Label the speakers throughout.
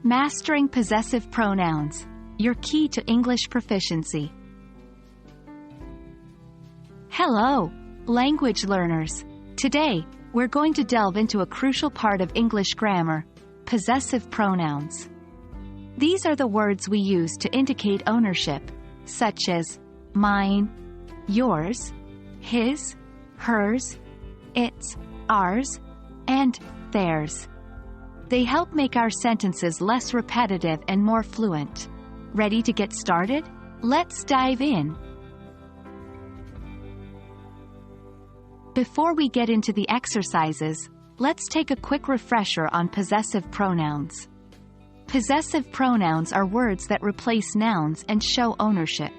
Speaker 1: Mastering possessive pronouns, your key to English proficiency. Hello, language learners. Today, we're going to delve into a crucial part of English grammar, possessive pronouns. These are the words we use to indicate ownership, such as mine, yours, his, hers, its, ours, and theirs. They help make our sentences less repetitive and more fluent. Ready to get started? Let's dive in. Before we get into the exercises, let's take a quick refresher on possessive pronouns. Possessive pronouns are words that replace nouns and show ownership.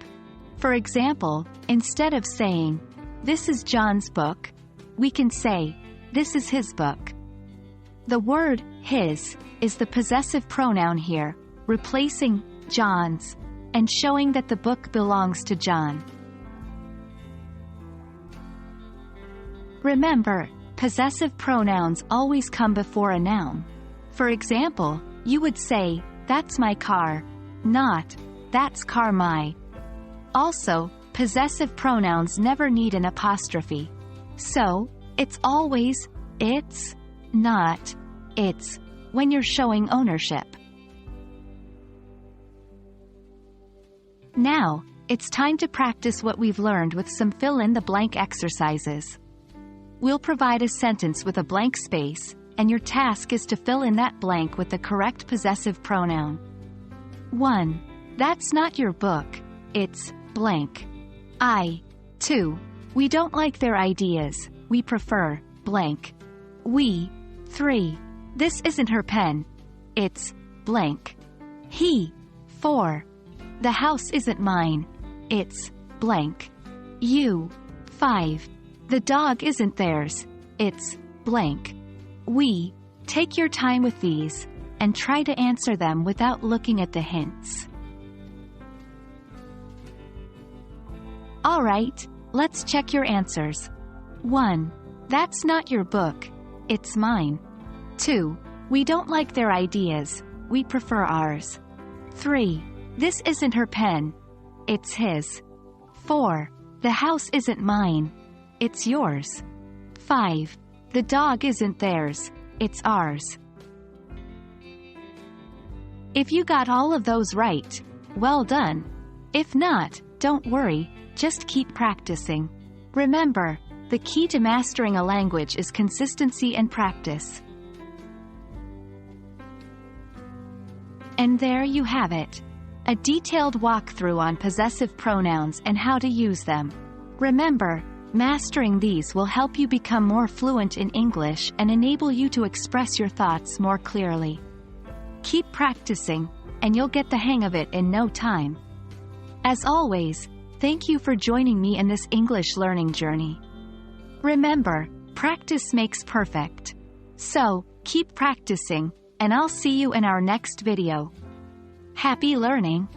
Speaker 1: For example, instead of saying, "This is John's book," we can say, "This is his book." The word his is the possessive pronoun here, replacing John's and showing that the book belongs to John. Remember, possessive pronouns always come before a noun. For example, you would say, "That's my car," not, "That's car my." Also, possessive pronouns never need an apostrophe. So, it's always its, not its, when you're showing ownership. Now, it's time to practice what we've learned with some fill-in-the-blank exercises. We'll provide a sentence with a blank space, and your task is to fill in that blank with the correct possessive pronoun. 1. That's not your book, it's blank. 2. We don't like their ideas, we prefer blank. 3. This isn't her pen, it's blank. 4. The house isn't mine, it's blank. 5. The dog isn't theirs, it's blank. Take your time with these, and try to answer them without looking at the hints. Alright, let's check your answers. 1. That's not your book, it's mine. 2. We don't like their ideas, we prefer ours. 3. This isn't her pen, it's his. 4. The house isn't mine, it's yours. 5. The dog isn't theirs, it's ours. If you got all of those right, well done. If not, don't worry, just keep practicing. Remember, the key to mastering a language is consistency and practice. And there you have it. A detailed walkthrough on possessive pronouns and how to use them. Remember, mastering these will help you become more fluent in English and enable you to express your thoughts more clearly. Keep practicing, and you'll get the hang of it in no time. As always, thank you for joining me in this English learning journey. Remember, practice makes perfect. So, keep practicing, and I'll see you in our next video. Happy learning!